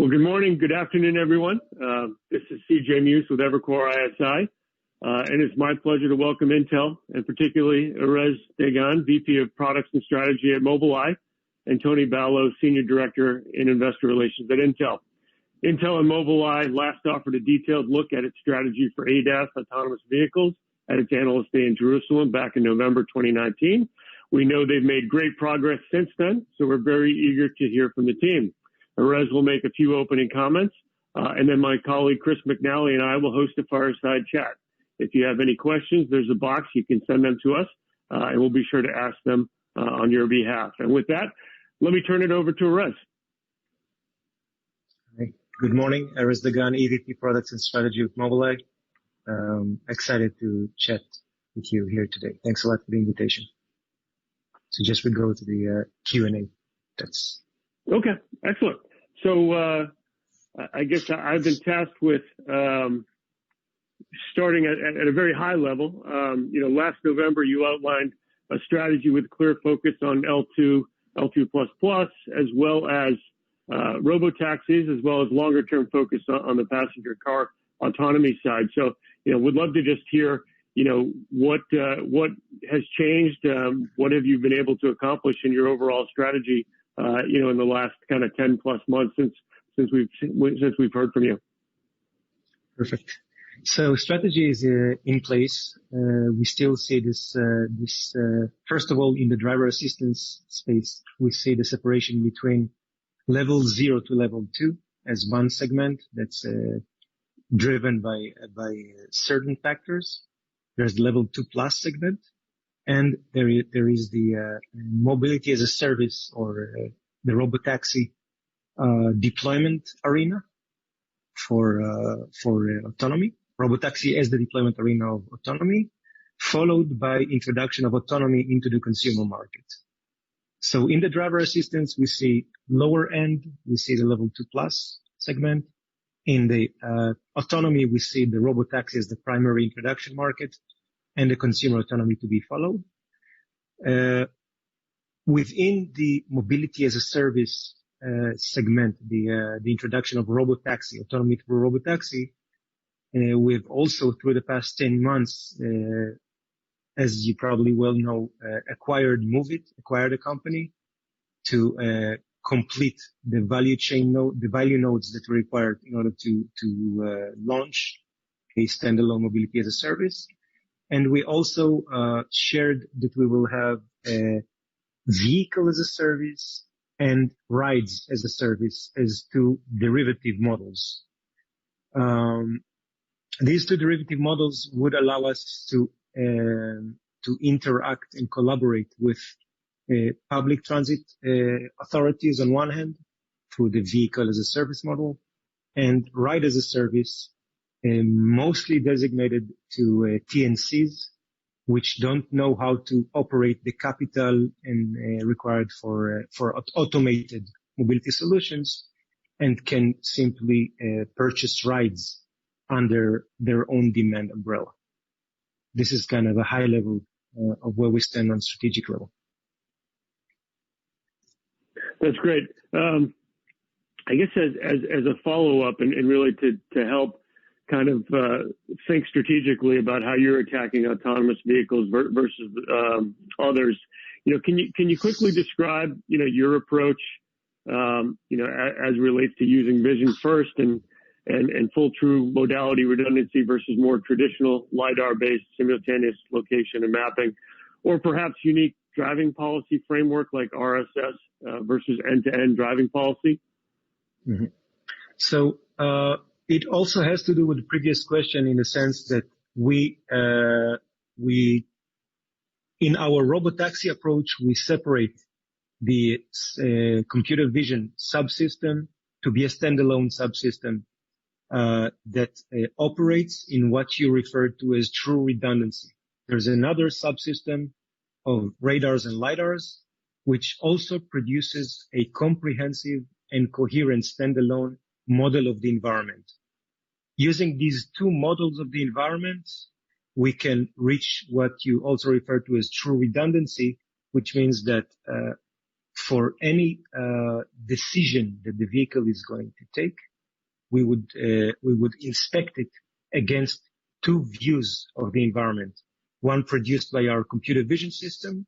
Well, good morning, good afternoon, everyone. This is CJ Muse with Evercore ISI, and it's my pleasure to welcome Intel, and particularly Erez Dagan, VP of Products and Strategy at Mobileye, and Tony Ballo, Senior Director in Investor Relations at Intel. Intel and Mobileye last offered a detailed look at its strategy for ADAS autonomous vehicles at its Analyst Day in Jerusalem back in November 2019. We know they've made great progress since then, so we're very eager to hear from the team. Erez will make a few opening comments, and then my colleague Chris McNally and I will host a fireside chat. If you have any questions, there's a box. You can send them to us, and we'll be sure to ask them on your behalf. And with that, let me turn it over to Erez. Hey, good morning. Erez Dagan, EVP Products and Strategy with Mobileye. Excited to chat with you here today. Thanks a lot for the invitation. So just we go to the Q&A. That's okay. Excellent. So I guess I've been tasked with starting at a very high level. Last November you outlined a strategy with clear focus on L2, L2++, as well as robotaxis, as well as longer-term focus on the passenger car autonomy side. So, would love to just hear, what has changed, what have you been able to accomplish in your overall strategy, in the last kind of 10 plus months since we've heard from you. Perfect. So strategy is in place. We still see this first of all, in the driver assistance space, we see the separation between level 0 to level 2 as one segment that's driven by certain factors. There's the level 2+ segment, and there is the mobility as a service, or the robotaxi deployment arena for autonomy. Robotaxi as the deployment arena of autonomy, followed by introduction of autonomy into the consumer market. So in the driver assistance, we see lower end, we see the level 2+ segment. In the autonomy, we see the robotaxi as the primary introduction market, and the consumer autonomy to be followed. Within the mobility as a service segment, the introduction of robotaxi, autonomy through robotaxi, we've also, through the past 10 months, as you probably well know, acquired a company to complete the value chain the value nodes that were required in order to launch a standalone mobility as a service. And we also shared that we will have a vehicle as a service and rides as a service as two derivative models. These two derivative models would allow us to interact and collaborate with public transit authorities on one hand through the vehicle as a service model, and ride as a service, mostly designated to TNCs, which don't know how to operate the capital and required for automated mobility solutions, and can simply purchase rides under their own demand umbrella. This is kind of a high level of where we stand on strategic level. That's great. I guess as a follow-up and really to help kind of think strategically about how you're attacking autonomous vehicles versus others, can you quickly describe your approach as relates to using vision first and full true modality redundancy versus more traditional LiDAR-based simultaneous location and mapping, or perhaps unique driving policy framework like RSS versus end-to-end driving policy? Mm-hmm. So it also has to do with the previous question, in the sense that we in our robotaxi approach, we separate the computer vision subsystem to be a standalone subsystem that operates in what you refer to as true redundancy. There's another subsystem of radars and LiDARs, which also produces a comprehensive and coherent standalone model of the environment. Using these two models of the environment, we can reach what you also refer to as true redundancy, which means that for any decision that the vehicle is going to take, we would inspect it against two views of the environment, one produced by our computer vision system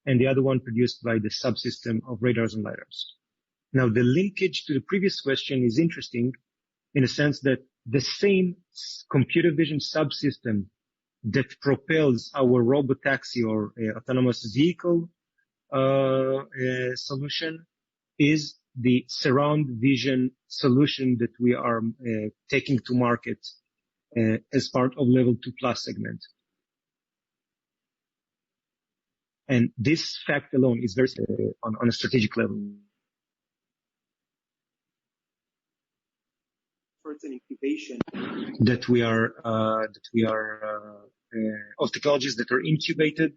and the other one produced by the subsystem of radars and lidars. Now, the linkage to the previous question is interesting in the sense that the same computer vision subsystem that propels our robotaxi or autonomous vehicle solution is the surround vision solution that we are taking to market as part of level 2+ segment. And this fact alone is very on a strategic level. First, an incubation that we are of technologies that are incubated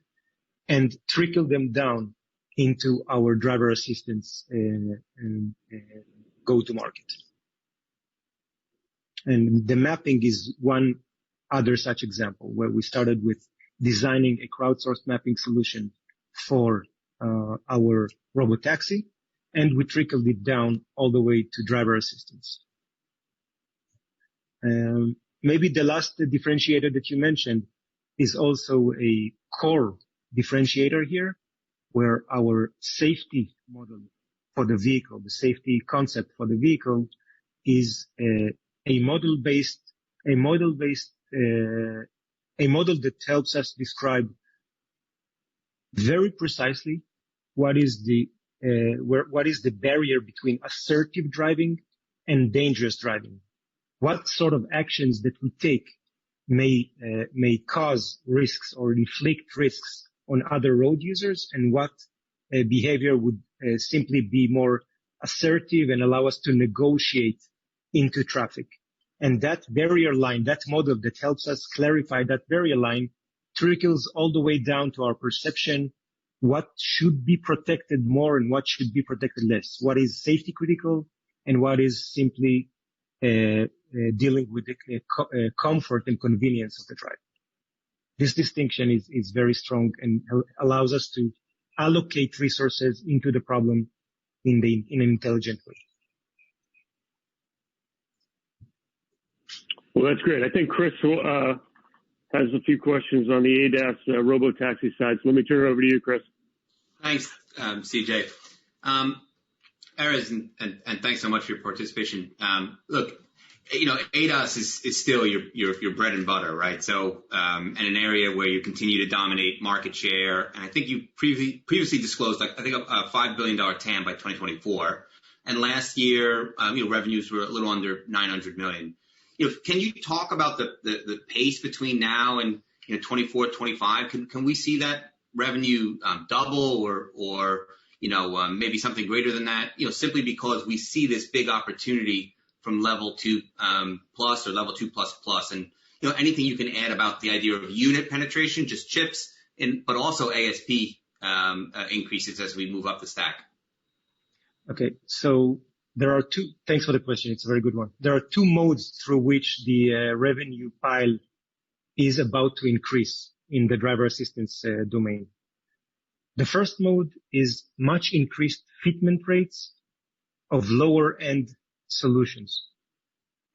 and trickle them down into our driver assistance go-to-market. And the mapping is one other such example where we started with designing a crowdsourced mapping solution for our robotaxi, and we trickled it down all the way to driver assistance. Maybe the last differentiator that you mentioned is also a core differentiator here, where our safety model for the vehicle, the safety concept for the vehicle is a model that helps us describe very precisely what is the barrier between assertive driving and dangerous driving. What sort of actions that we take may cause risks or inflict risks on other road users, and what behavior would simply be more assertive and allow us to negotiate into traffic. And that barrier line, that model that helps us clarify that barrier line, trickles all the way down to our perception, what should be protected more and what should be protected less, what is safety critical and what is simply dealing with the comfort and convenience of the drive. This distinction is very strong and allows us to allocate resources into the problem in an intelligent way. Well, that's great. I think Chris has a few questions on the ADAS robotaxi side. So let me turn it over to you, Chris. Thanks, CJ. Erez, and thanks so much for your participation. Look, ADAS is still your bread and butter, right? So, and an area where you continue to dominate market share. And I think you previously disclosed, I think, a $5 billion TAM by 2024. And last year, revenues were a little under $900 million. Can you talk about the pace between now and 24, 25? Can we see that revenue double or maybe something greater than that? Simply because we see this big opportunity from level 2 plus or level 2++. And anything you can add about the idea of unit penetration, just chips, but also ASP increases as we move up the stack. Okay, so there are two. Thanks for the question. It's a very good one. There are two modes through which the revenue pile is about to increase in the driver assistance domain. The first mode is much increased fitment rates of lower end solutions.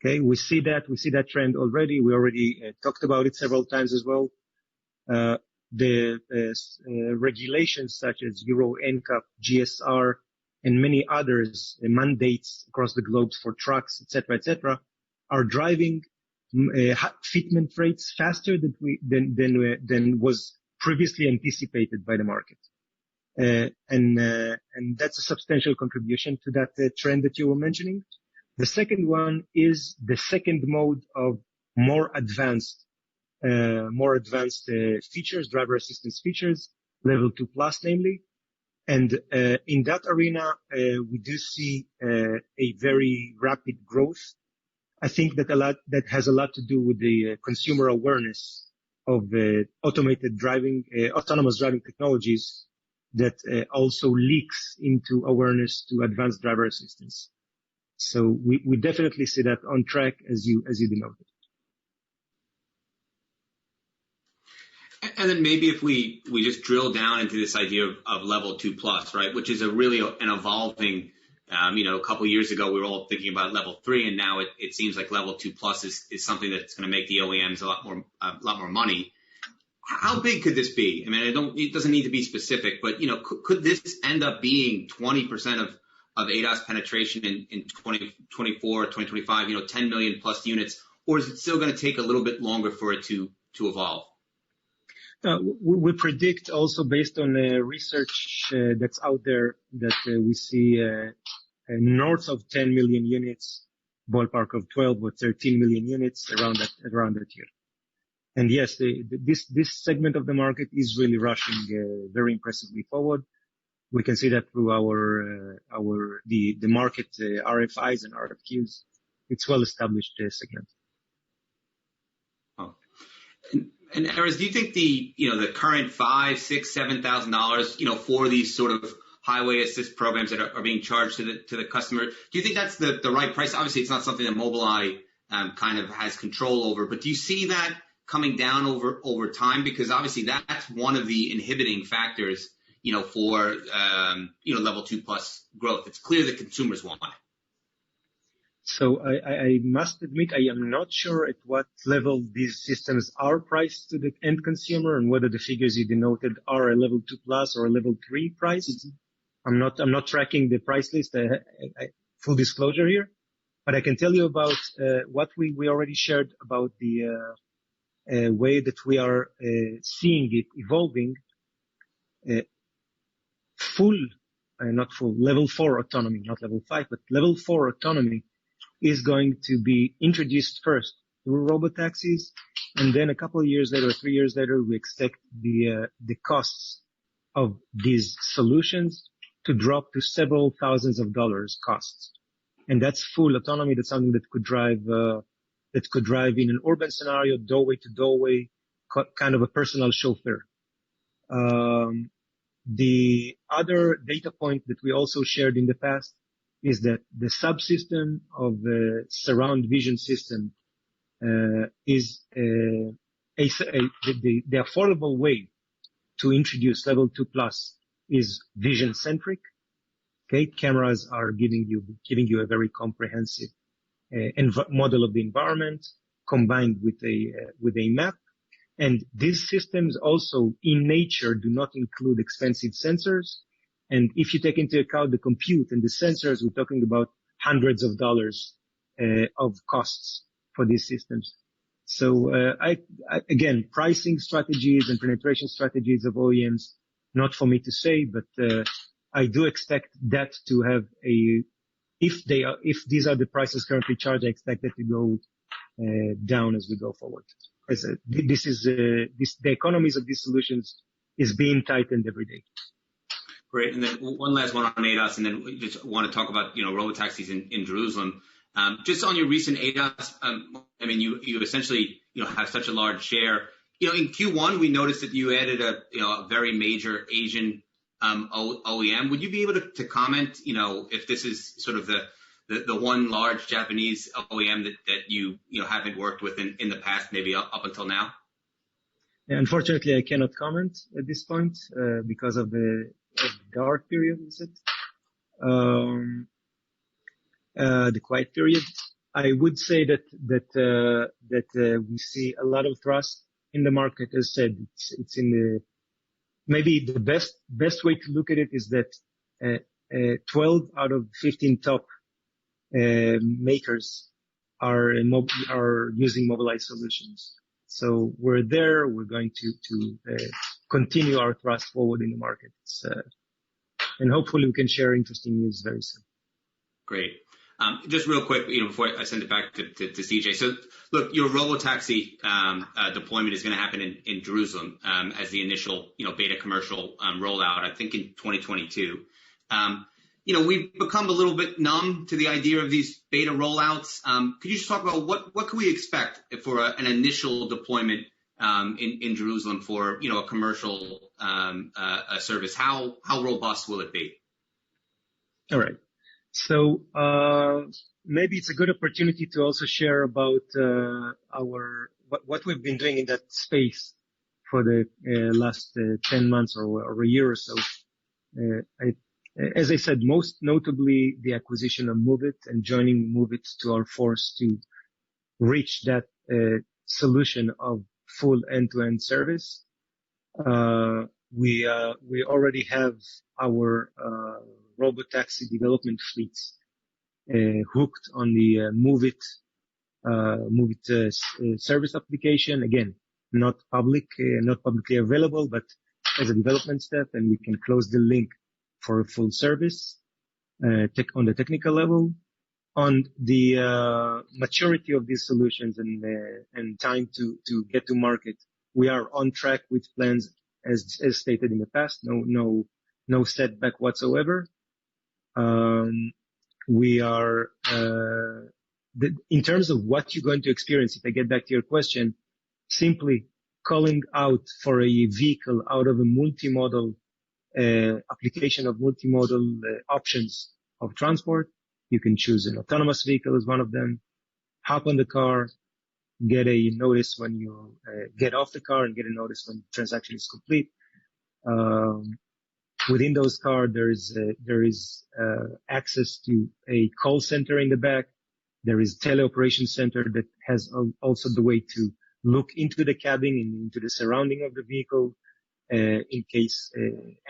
Okay, we see that trend already. We already talked about it several times as well. The regulations such as Euro NCAP, GSR, and many others, mandates across the globe for trucks, etc., are driving fitment rates faster than was previously anticipated by the market. And that's a substantial contribution to that trend that you were mentioning. The second one is the second mode of more advanced features, driver assistance features, level 2+, namely. And in that arena, we do see a very rapid growth. I think that has a lot to do with the consumer awareness of autonomous driving technologies that also leaks into awareness to advanced driver assistance. So we definitely see that on track as you denoted. And then maybe if we just drill down into this idea of level 2+, right, which is an evolving, a couple of years ago we were all thinking about level 3, and now it seems like level 2+ is something that's going to make the OEMs a lot more money. How big could this be? I mean, it doesn't need to be specific, but could this end up being 20% of ADAS penetration in 2024, 2025, 10 million plus units, or is it still going to take a little bit longer for it to evolve? We predict also based on research that's out there that we see north of 10 million units, ballpark of 12 or 13 million units around that year. And yes, this segment of the market is really rushing very impressively forward. We can see that through the market RFIs and RFQs. It's well established segment. Oh. And Erez, do you think the current $5,000, $6,000, $7,000, for these sort of highway assist programs that are being charged to the customer, do you think that's the right price? Obviously, it's not something that Mobileye kind of has control over, but do you see that coming down over time? Because obviously that's one of the inhibiting factors, for level 2+ growth. It's clear that consumers want it. So I must admit, I am not sure at what level these systems are priced to the end consumer and whether the figures you denoted are a level 2+ or a level 3 price. I'm not tracking the price list. Full disclosure here, but I can tell you about what we already shared about the way that we are seeing it evolving. Not full, level 4 autonomy, not level 5, but level 4 autonomy is going to be introduced first through robotaxis, and then a couple of years later, 3 years later, we expect the costs of these solutions to drop to several thousands of dollars costs. And that's full autonomy. That's something that could drive in an urban scenario, doorway to doorway, kind of a personal chauffeur. The other data point that we also shared in the past is that the subsystem of the surround vision system is the affordable way to introduce level 2+ is vision centric. Okay, cameras are giving you a very comprehensive model of the environment combined with a map. And these systems also in nature do not include expensive sensors. And if you take into account the compute and the sensors, we're talking about hundreds of dollars of costs for these systems. So again, pricing strategies and penetration strategies of OEMs, not for me to say, but I do expect that to have if these are the prices currently charged, I expect that to go down as we go forward. The economies of these solutions is being tightened every day. Great. And then one last one on ADAS, and then we just want to talk about, robotaxis in Jerusalem. Just on your recent ADAS, you essentially, have such a large share. In Q1, we noticed that you added a very major Asian OEM. Would you be able to comment, if this is sort of the one large Japanese OEM that you haven't worked with in the past, maybe up until now? Unfortunately, I cannot comment at this point because of the dark period, is it? The quiet period. I would say that we see a lot of trust in the market. As said, it's in the maybe the best way to look at it is that 12 out of 15 top makers are using Mobileye solutions. So we're there. We're going to continue our thrust forward in the market. And hopefully we can share interesting news very soon. Great. Just real quick, before I send it back to CJ. So look, your robotaxi deployment is going to happen in Jerusalem as the initial beta commercial rollout, I think in 2022. We've become a little bit numb to the idea of these beta rollouts. Could you just talk about what can we expect for an initial deployment in Jerusalem for a commercial service? How robust will it be? All right. So maybe it's a good opportunity to also share about what we've been doing in that space for the last 10 months or a year or so. As I said, most notably the acquisition of Moveit and joining Moveit to our force to reach that solution of full end-to-end service. We already have our robotaxi development fleets hooked on the Moveit service application. Again, not publicly available, but as a development step, and we can close the link for a full service on the technical level. On the maturity of these solutions and time to get to market, we are on track with plans as stated in the past. No setback whatsoever. We are in terms of what you're going to experience. If I get back to your question, simply calling out for a vehicle out of a multimodal application of multimodal options of transport. You can choose an autonomous vehicle as one of them, hop on the car, get a notice when you get off the car, and get a notice when the transaction is complete. Within those cars, there is access to a call center in the back. There is teleoperation center that has also the way to look into the cabin and into the surrounding of the vehicle in case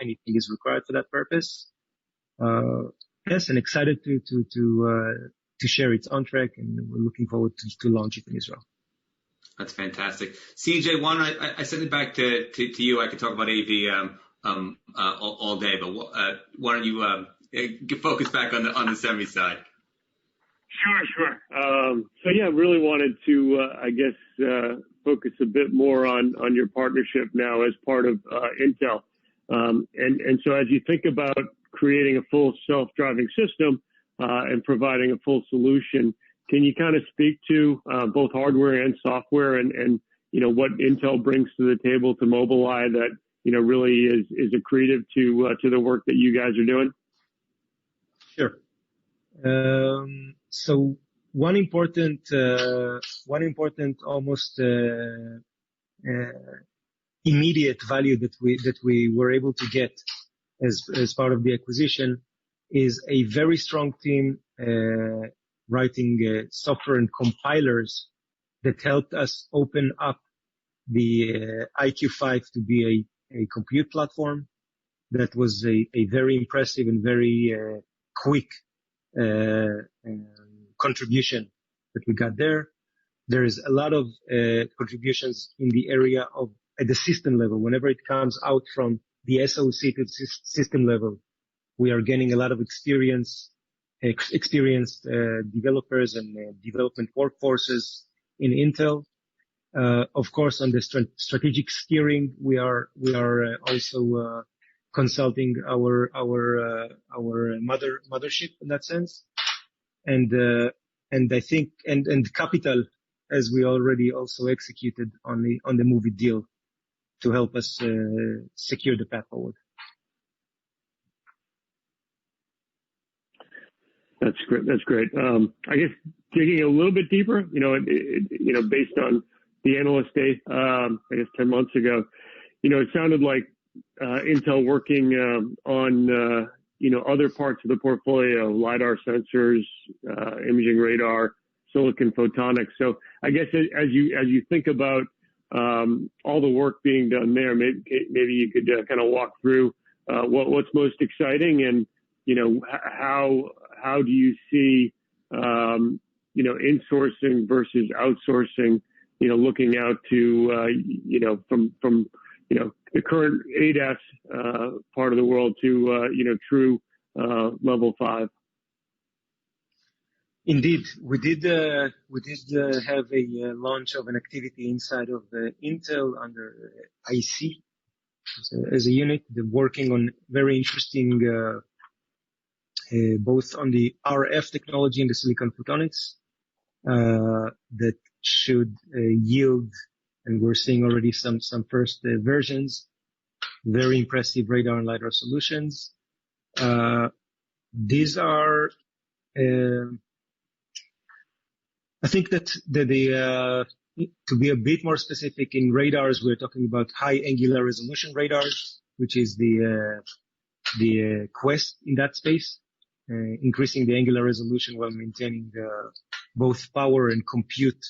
anything is required for that purpose. Yes, and excited to share its on track, and we're looking forward to launch it in Israel. That's fantastic. CJ, I send it back to you. I could talk about AV all day, but why don't you focus back on the semi side? Sure. So yeah, really wanted to, focus a bit more on your partnership now as part of Intel. And so as you think about creating a full self-driving system and providing a full solution, can you kind of speak to both hardware and software and what Intel brings to the table to Mobileye that really is accretive to the work that you guys are doing? Sure. So one important almost immediate value that we were able to get as part of the acquisition is a very strong team writing software and compilers that helped us open up the IQ5 to be a compute platform. That was a very impressive and very quick contribution that we got there. There is a lot of contributions in the area of at the system level. Whenever it comes out from the SoC to the system level, we are gaining a lot of experienced developers and development workforces in Intel. Of course, on the strategic steering, we are also consulting our mothership in that sense, and I think and capital, as we already also executed on the Moveit deal to help us secure the path forward. That's great. I guess digging a little bit deeper, based on the analyst day, 10 months ago, it sounded like Intel working on other parts of the portfolio, LiDAR sensors, imaging radar, silicon photonics. So I guess as you think about all the work being done there, maybe you could kind of walk through what's most exciting, and how do you see insourcing versus outsourcing, looking out to from the current ADAS part of the world to true level 5. Indeed, we did have a launch of an activity inside of Intel under ISI as a unit. They're working on very interesting, both on the RF technology and the silicon photonics that should yield, and we're seeing already some first versions, very impressive radar and LiDAR solutions. These are I think that To be a bit more specific, in radars, we're talking about high angular resolution radars, which is the quest in that space, increasing the angular resolution while maintaining both power and compute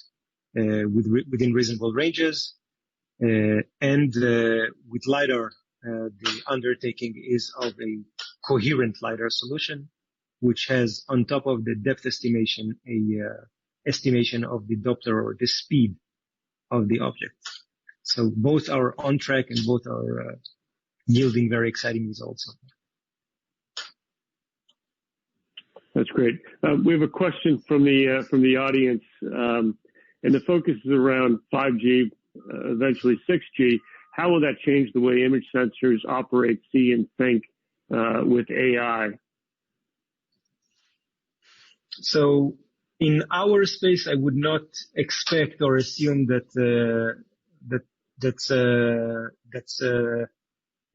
within reasonable ranges. And with LiDAR, the undertaking is of a coherent LiDAR solution, which has on top of the depth estimation, estimation of the Doppler or the speed of the object. So both are on track and both are yielding very exciting results. That's great. We have a question from the audience, and the focus is around 5G, eventually 6G. How will that change the way image sensors operate, see, and think with AI? So in our space, I would not expect or assume that's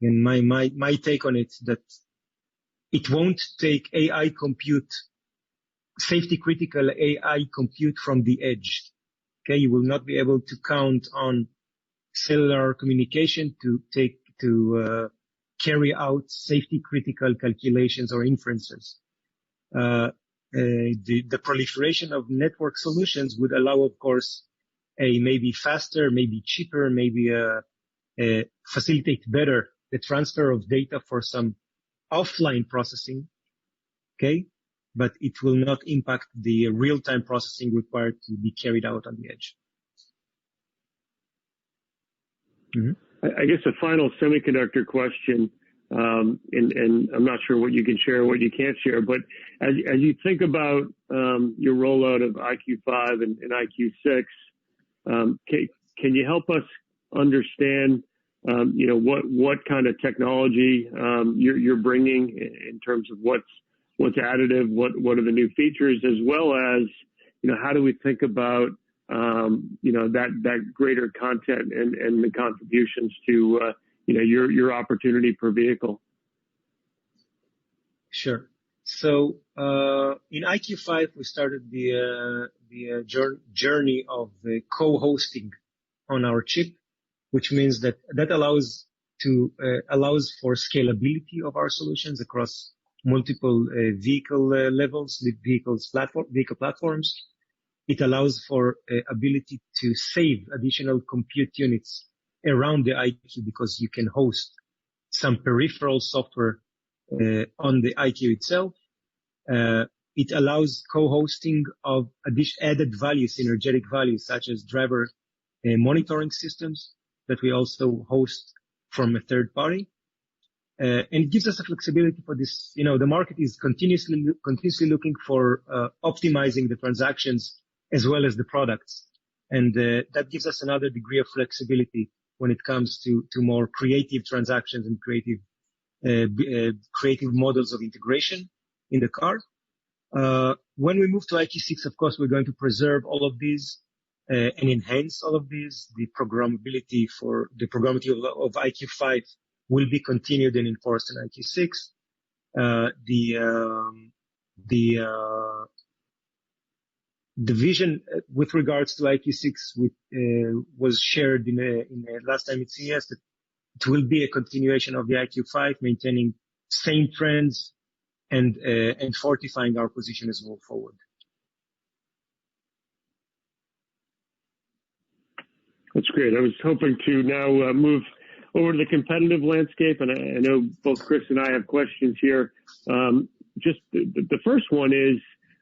in my take on it, that it won't take AI compute, safety critical AI compute from the edge. Okay, you will not be able to count on cellular communication to carry out safety critical calculations or inferences. The proliferation of network solutions would allow, of course, a maybe faster, maybe cheaper, maybe facilitate better the transfer of data for some offline processing, okay? But it will not impact the real-time processing required to be carried out on the edge. Mm-hmm. I guess a final semiconductor question, and I'm not sure what you can share, what you can't share, but as you think about your rollout of IQ5 and IQ6, can you help us understand, what kind of technology you're bringing in terms of what's additive, what are the new features, as well as, how do we think about that greater content and the contributions to your opportunity per vehicle? Sure. So in IQ5, we started the journey of the co-hosting on our chip, which means that allows for scalability of our solutions across multiple vehicle levels, vehicle platforms. It allows for ability to save additional compute units around the IQ because you can host some peripheral software on the IQ itself. It allows co-hosting of added value, synergetic values, such as driver monitoring systems that we also host from a third party. And it gives us a flexibility for this. The market is continuously looking for optimizing the transactions as well as the products. And that gives us another degree of flexibility when it comes to more creative transactions and creative models of integration in the car. When we move to IQ6, of course, we're going to preserve all of these and enhance all of these. The programmability of IQ5 will be continued and enforced in IQ6. The vision with regards to IQ6 was shared in last time at CES, that it will be a continuation of the IQ5, maintaining same trends and fortifying our position as we move forward. That's great. I was hoping to now move over to the competitive landscape, and I know both Chris and I have questions here. Just the first one is,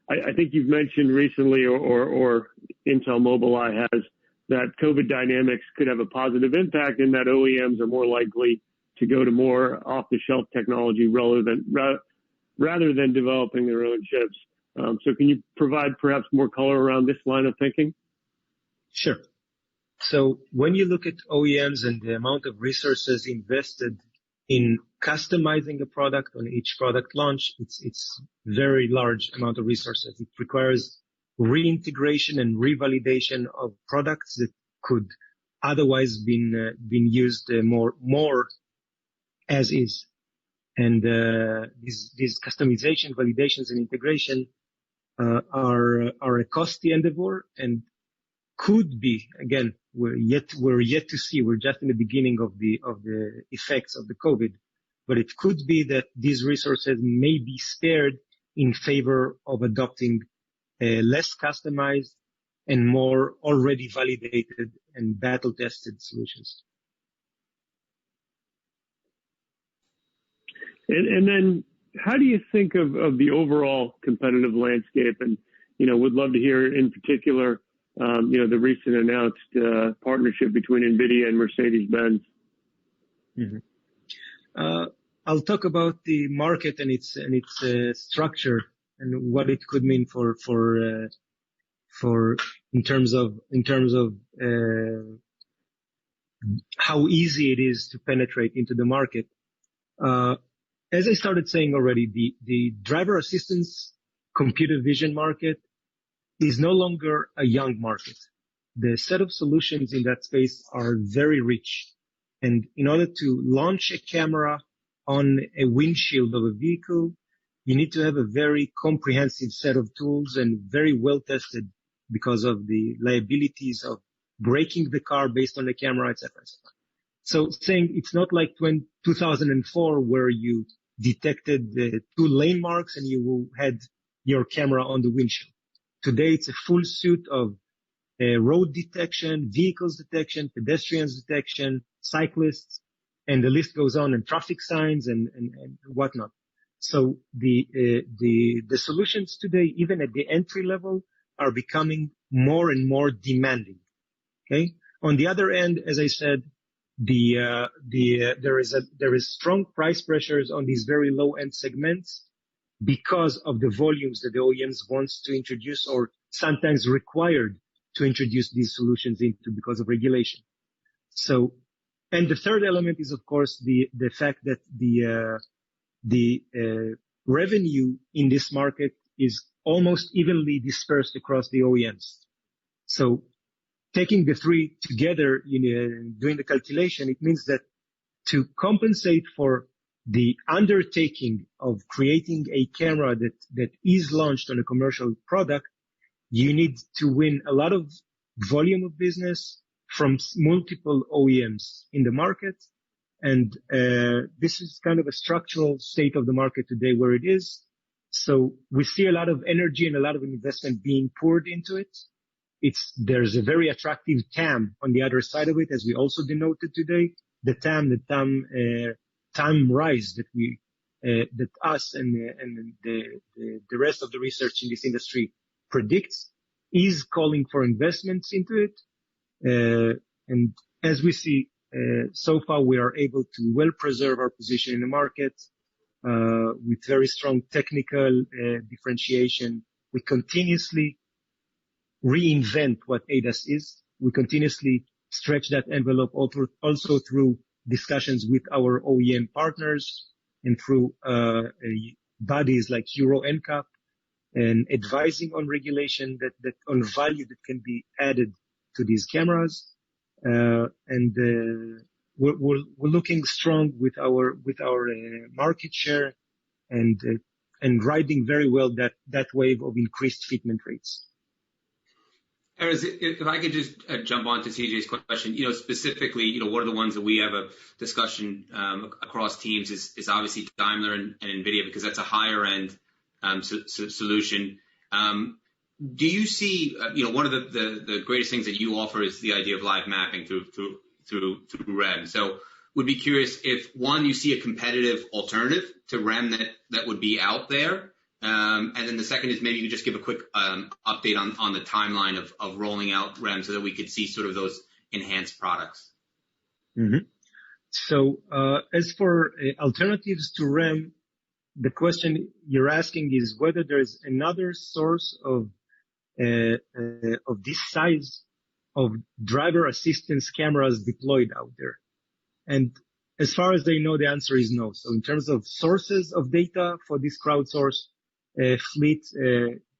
I think you've mentioned recently, or Intel Mobileye has, that COVID dynamics could have a positive impact in that OEMs are more likely to go to more off-the-shelf technology rather than developing their own chips. So can you provide perhaps more color around this line of thinking? Sure. So when you look at OEMs and the amount of resources invested in customizing a product on each product launch, it's very large amount of resources. It requires reintegration and revalidation of products that could otherwise been used more as is. And these customization, validations, and integration are a costly endeavor and could be, again, we're yet to see. We're just in the beginning of the effects of the COVID, but it could be that these resources may be spared in favor of adopting less customized and more already validated and battle-tested solutions. And then how do you think of the overall competitive landscape? And, would love to hear in particular, the recent announced partnership between NVIDIA and Mercedes-Benz. Mm-hmm. I'll talk about the market and its structure and what it could mean for in terms of how easy it is to penetrate into the market. As I started saying already, the driver assistance computer vision market is no longer a young market. The set of solutions in that space are very rich. And in order to launch a camera on a windshield of a vehicle, you need to have a very comprehensive set of tools and very well tested because of the liabilities of braking the car based on the camera, etc. So saying it's not like 2004 where you detected the 2 lane marks and you had your camera on the windshield. Today it's a full suite of road detection, vehicles detection, pedestrians detection, cyclists, and the list goes on, and traffic signs and whatnot. So the solutions today, even at the entry level, are becoming more and more demanding. Okay. On the other end, as I said, there is strong price pressures on these very low end segments because of the volumes that the OEMs wants to introduce or sometimes required to introduce these solutions into because of regulation. So, and the third element is, of course, the fact that the revenue in this market is almost evenly dispersed across the OEMs. So taking the three together, doing the calculation, it means that to compensate for the undertaking of creating a camera that is launched on a commercial product, you need to win a lot of volume of business from multiple OEMs in the market. And this is kind of a structural state of the market today where it is. So we see a lot of energy and a lot of investment being poured into it. There's a very attractive TAM on the other side of it, as we also denoted today. The TAM rise that us and the rest of the research in this industry predicts is calling for investments into it. And as we see, so far we are able to well preserve our position in the market, with very strong technical differentiation. We continuously reinvent what ADAS is. We continuously stretch that envelope also through discussions with our OEM partners and through bodies like Euro NCAP and advising on regulation that on value that can be added to these cameras. And we're looking strong with our market share and riding very well that wave of increased fitment rates. Erez, if I could just jump on to CJ's question, specifically, one of the ones that we have a discussion across teams is obviously Daimler and NVIDIA, because that's a higher end solution. Do you see, one of the greatest things that you offer is the idea of live mapping through REM. So would be curious if, one, you see a competitive alternative to REM that would be out there. And then the second is maybe you could just give a quick update on the timeline of rolling out REM so that we could see sort of those enhanced products. Mm-hmm. So as for alternatives to REM, the question you're asking is whether there's another source of this size of driver assistance cameras deployed out there. And as far as they know, the answer is no. So in terms of sources of data for this crowdsourced fleet,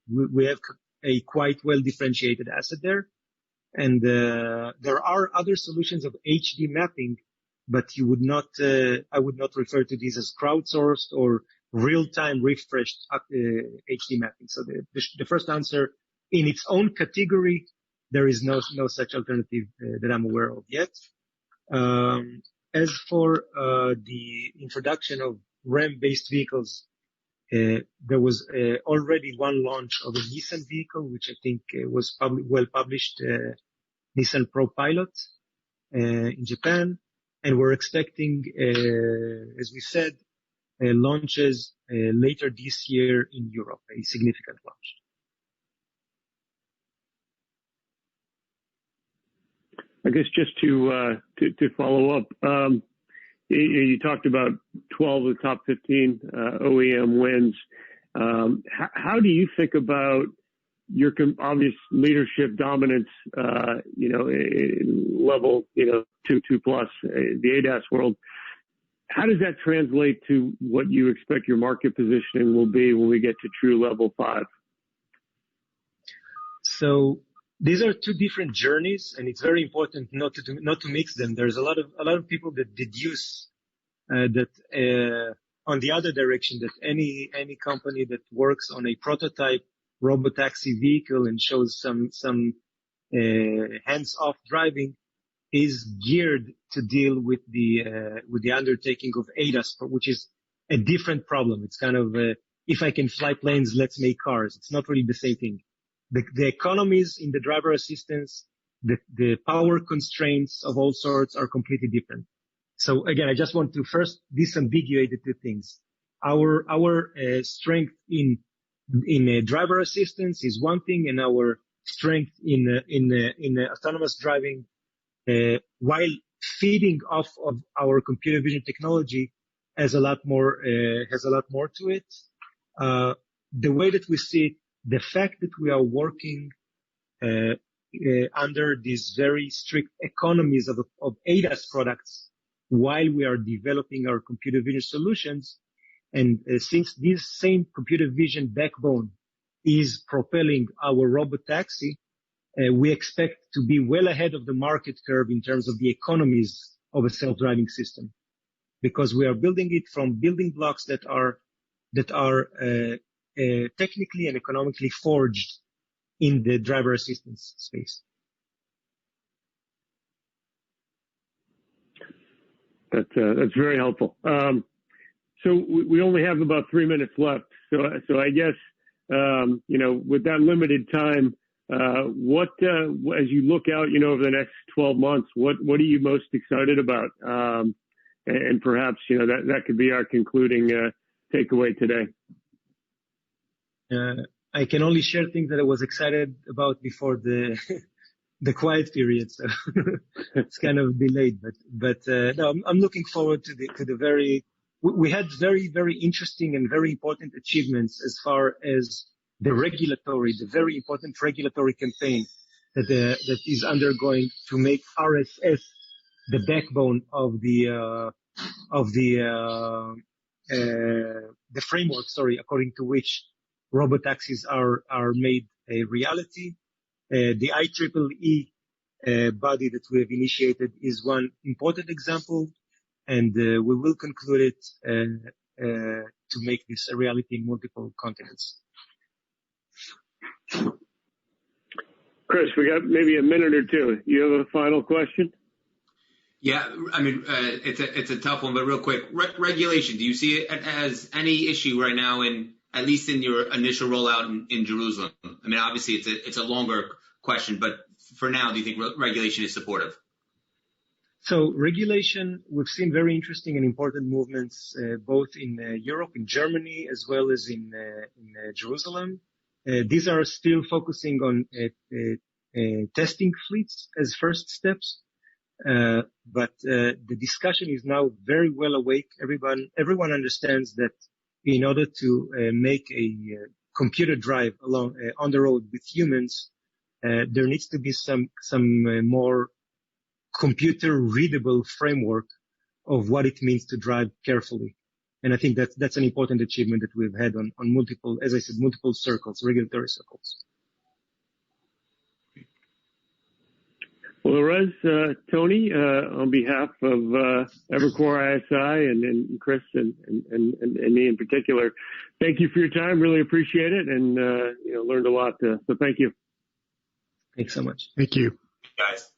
we have a quite well differentiated asset there. And there are other solutions of HD mapping, but I would not refer to these as crowdsourced or real-time refreshed HD mapping. So the first answer, in its own category, there is no such alternative that I'm aware of yet. As for the introduction of RAM-based vehicles, there was already one launch of a Nissan vehicle, which I think was well published, Nissan Pro Pilot in Japan, and we're expecting, as we said, launches later this year in Europe, a significant launch. I guess just to follow up, you talked about 12 of the top 15 OEM wins. How do you think about your obvious leadership dominance, level, 2 plus, the ADAS world? How does that translate to what you expect your market positioning will be when we get to true level 5? So these are two different journeys, and it's very important not to mix them. There's a lot of people that deduce that on the other direction, that any company that works on a prototype robotaxi vehicle and shows some hands-off driving is geared to deal with the undertaking of ADAS, which is a different problem. It's kind of if I can fly planes, let's make cars. It's not really the same thing. The economies in the driver assistance, the power constraints of all sorts are completely different. So again, I just want to first disambiguate the two things. Our strength in driver assistance is one thing, and our strength in autonomous driving, while feeding off of our computer vision technology, has a lot more to it. The way that we see it, the fact that we are working under these very strict economies of ADAS products while we are developing our computer vision solutions, and since this same computer vision backbone is propelling our robotaxi, we expect to be well ahead of the market curve in terms of the economies of a self-driving system, because we are building it from building blocks that are technically and economically forged in the driver assistance space. That's very helpful. So we only have about 3 minutes left. So I guess, with that limited time, what as you look out, over the next 12 months, what are you most excited about? And perhaps, that could be our concluding takeaway today. I can only share things that I was excited about before the quiet period, so it's kind of delayed. But no, I'm looking forward to the very. We had very, very interesting and very important achievements as far as the very important regulatory campaign that is undergoing to make RSS the backbone of the framework, according to which robotaxis are made a reality. The IEEE body that we have initiated is one important example, and we will conclude it to make this a reality in multiple continents. Chris, we got maybe a minute or two. You have a final question? Yeah, I mean, it's a tough one, but real quick, regulation. Do you see it as any issue right now at least in your initial rollout in Jerusalem? I mean, obviously it's a longer question, but for now, do you think regulation is supportive? So regulation, we've seen very interesting and important movements both in Europe, in Germany, as well as in Jerusalem. These are still focusing on testing fleets as first steps, but the discussion is now very well awake. Everyone understands that in order to make a computer drive on the road with humans, there needs to be some more computer readable framework of what it means to drive carefully. And I think that's an important achievement that we've had on multiple, as I said, multiple circles, regulatory circles. Well, Erez, Tony, on behalf of Evercore ISI and Chris and me in particular, thank you for your time. Really appreciate it, and learned a lot. So thank you. Thanks so much. Thank you. Guys.